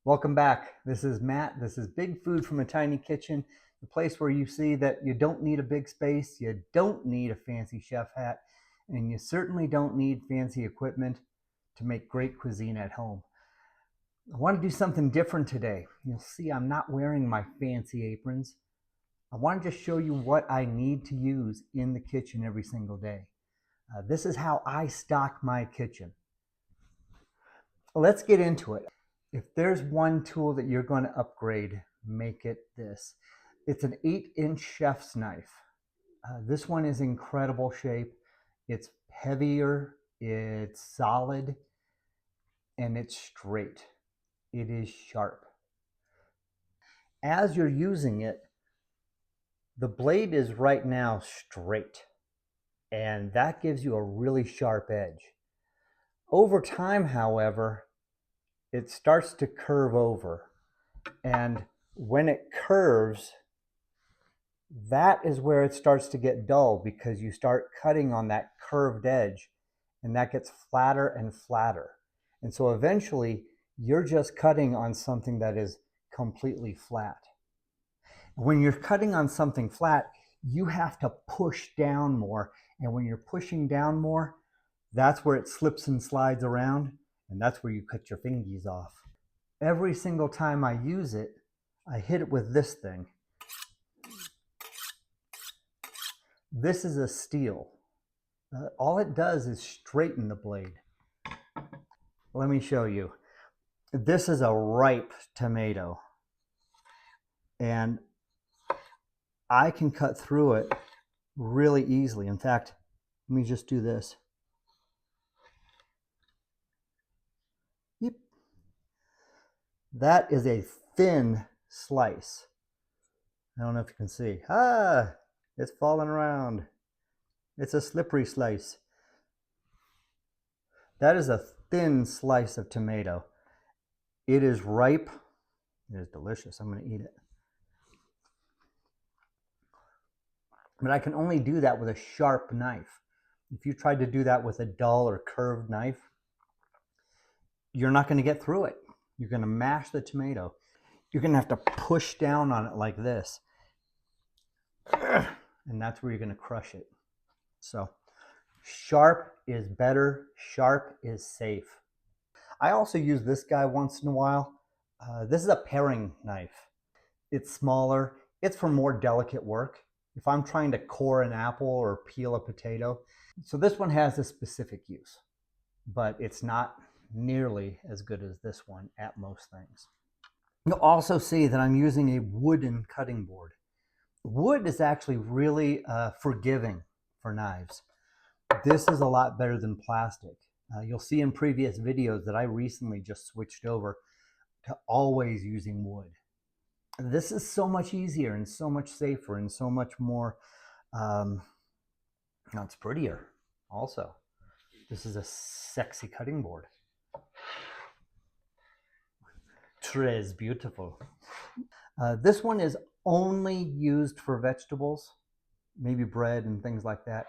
Welcome back. This is Matt. This is Big Food from a Tiny Kitchen, the place where you see that you don't need a big space, you don't need a fancy chef hat, and you certainly don't need fancy equipment to make great cuisine at home. I want to do something different today. You'll see I'm not wearing my fancy aprons. I want to just show you what I need to use in the kitchen every single day. This is how I stock my kitchen. Let's get into it. If there's one tool that you're going to upgrade, make it this. It's an 8-inch chef's knife. This one is incredible shape. It's heavier, it's solid, and it's straight. It is sharp. As you're using it, the blade is right now straight, and that gives you a really sharp edge. Over time, however, it starts to curve over, and when it curves, that is where it starts to get dull because you start cutting on that curved edge, and that gets flatter and flatter. And so eventually you're just cutting on something that is completely flat. When you're cutting on something flat, you have to push down more, and when you're pushing down more, that's where it slips and slides around, and that's where you cut your fingies off. Every single time I use it, I hit it with this thing. This is a steel. All it does is straighten the blade. Let me show you. This is a ripe tomato, and I can cut through it really easily. In fact, let me just do this. Yep. That is a thin slice. I don't know if you can see. It's falling around. It's a slippery slice. That is a thin slice of tomato. It is ripe. It is delicious. I'm going to eat it. But I can only do that with a sharp knife. If you tried to do that with a dull or curved knife, you're not going to get through it. You're going to mash the tomato. You're going to have to push down on it like this. And that's where you're going to crush it. So sharp is better. Sharp is safe. I also use this guy once in a while. This is a paring knife. It's smaller. It's for more delicate work. If I'm trying to core an apple or peel a potato. So this one has a specific use, but it's not nearly as good as this one at most things. You'll also see that I'm using a wooden cutting board. Wood is actually really forgiving for knives. This is a lot better than plastic. You'll see in previous videos that I recently just switched over to always using wood. This is so much easier and so much safer and so much more, it's prettier also. This is a sexy cutting board. Très beautiful. This one is only used for vegetables, maybe bread and things like that.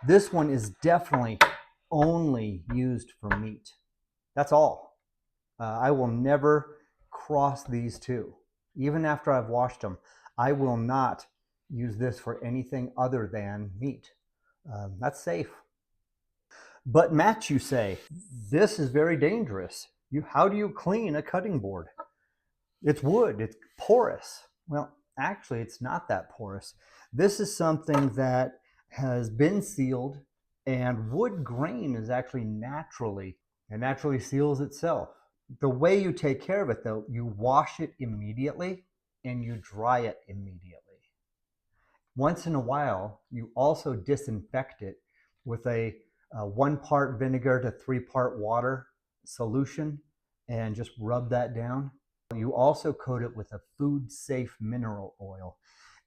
This one is definitely only used for meat. That's all. I will never cross these two. Even after I've washed them, I will not use this for anything other than meat. That's safe. But Matt, you say, this is very dangerous. How do you clean a cutting board? It's wood, it's porous. Well, actually, it's not that porous. This is something that has been sealed, and wood grain is actually naturally seals itself. The way you take care of it, though, you wash it immediately and you dry it immediately. Once in a while, you also disinfect it with a 1-part vinegar to 3-part water solution and just rub that down. You also coat it with a food-safe mineral oil.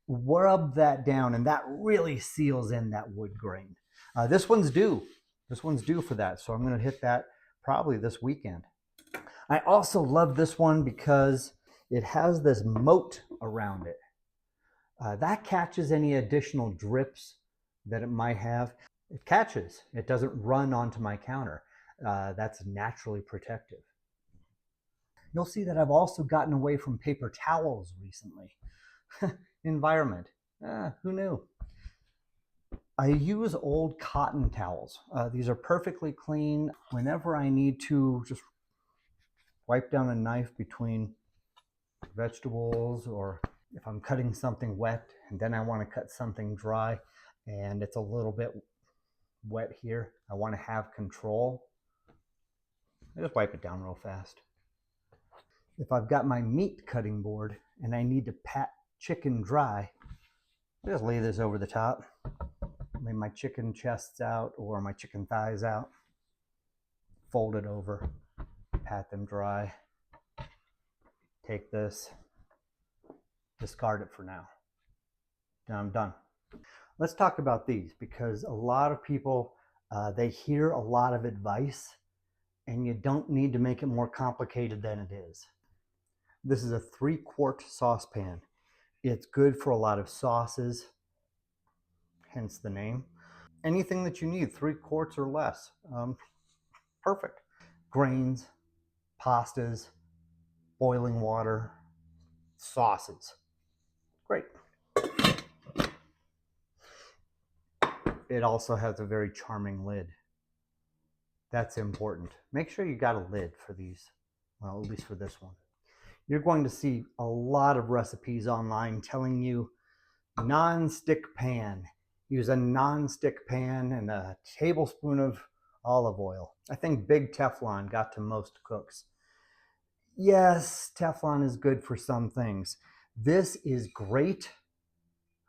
Rub that down, and that really seals in that wood grain. This one's due. This one's due for that, so I'm going to hit that probably this weekend. I also love this one because it has this moat around it. That catches any additional drips that it might have. It catches. It doesn't run onto my counter. That's naturally protective. You'll see that I've also gotten away from paper towels recently. Environment. Who knew? I use old cotton towels. These are perfectly clean. Whenever I need to just wipe down a knife between vegetables, or if I'm cutting something wet and then I want to cut something dry and it's a little bit wet here, I want to have control, I just wipe it down real fast. If I've got my meat cutting board and I need to pat chicken dry, I just lay this over the top, lay my chicken chests out or my chicken thighs out, fold it over, pat them dry, take this, discard it for now. Then I'm done. Let's talk about these, because a lot of people, they hear a lot of advice and you don't need to make it more complicated than it is. This is a 3-quart saucepan. It's good for a lot of sauces, hence the name. Anything that you need, 3 quarts or less, perfect. Grains, pastas, boiling water, sauces, great. It also has a very charming lid. That's important. Make sure you got a lid for these, well, at least for this one. You're going to see a lot of recipes online telling you non-stick pan. Use a non-stick pan and a tablespoon of olive oil. I think big Teflon got to most cooks. Yes, Teflon is good for some things. This is great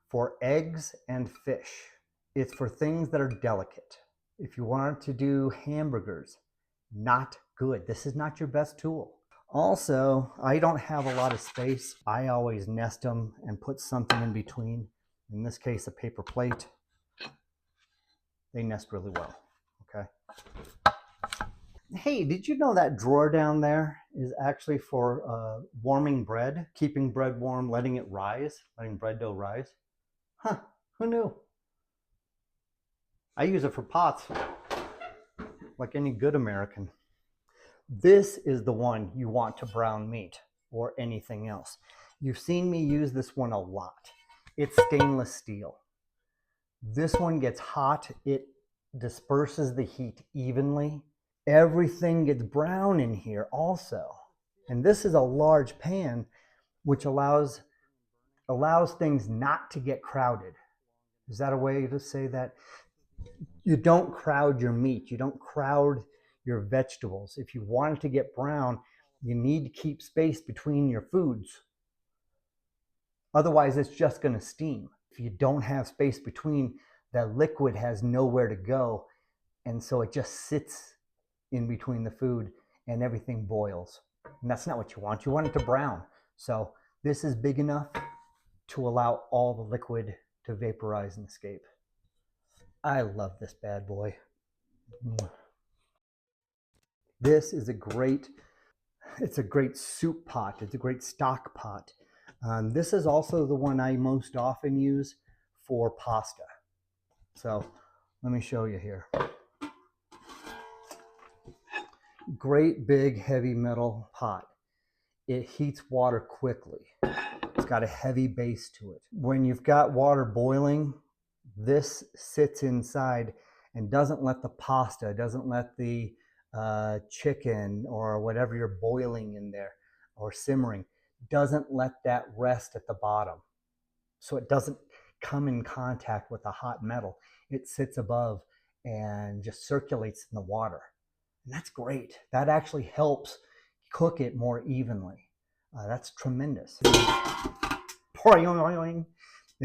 for eggs and fish. It's for things that are delicate. If you want to do hamburgers, not good. This is not your best tool. Also, I don't have a lot of space. I always nest them and put something in between. In this case, a paper plate. They nest really well, okay? Hey, did you know that drawer down there is actually for warming bread, keeping bread warm, letting it rise, letting bread dough rise? Huh, who knew? I use it for pots, like any good American. This is the one you want to brown meat or anything else. You've seen me use this one a lot. It's stainless steel. This one gets hot. It disperses the heat evenly. Everything gets brown in here also. And this is a large pan, which allows things not to get crowded. Is that a way to say that? You don't crowd your meat. You don't crowd your vegetables. If you want it to get brown, you need to keep space between your foods. Otherwise, it's just going to steam. If you don't have space between, that liquid has nowhere to go. And so it just sits in between the food and everything boils. And that's not what you want. You want it to brown. So this is big enough to allow all the liquid to vaporize and escape. I love this bad boy. This is it's a great soup pot. It's a great stock pot. This is also the one I most often use for pasta. So let me show you here. Great big heavy metal pot. It heats water quickly. It's got a heavy base to it. When you've got water boiling, this sits inside and doesn't let the pasta, doesn't let the chicken or whatever you're boiling in there or simmering, doesn't let that rest at the bottom. So it doesn't come in contact with the hot metal. It sits above and just circulates in the water. And that's great. That actually helps cook it more evenly. That's tremendous. It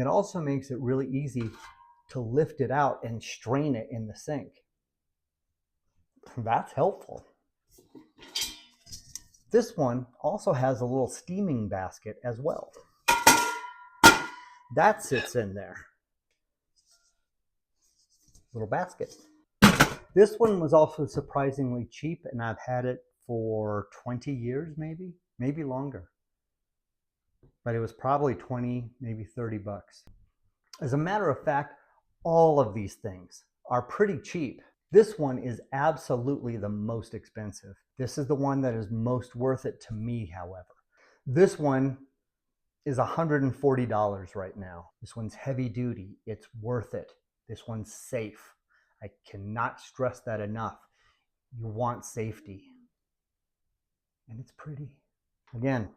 also makes it really easy to lift it out and strain it in the sink. That's helpful. This one also has a little steaming basket as well. That sits in there. Little basket. This one was also surprisingly cheap, and I've had it for 20 years, maybe longer. But it was probably 20, maybe 30 bucks. As a matter of fact, all of these things are pretty cheap. This one is absolutely the most expensive. This is the one that is most worth it to me, however. This one is $140 right now. This one's heavy duty. It's worth it. This one's safe. I cannot stress that enough. You want safety. And it's pretty. Again,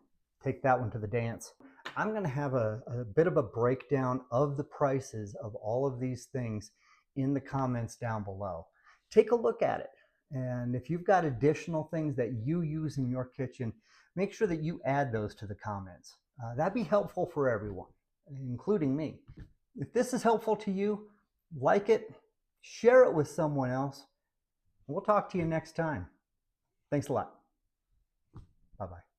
take that one to the dance. I'm going to have a bit of a breakdown of the prices of all of these things in the comments down below. Take a look at it. And if you've got additional things that you use in your kitchen, make sure that you add those to the comments. That'd be helpful for everyone, including me. If this is helpful to you, like it, share it with someone else. We'll talk to you next time. Thanks a lot. Bye-bye.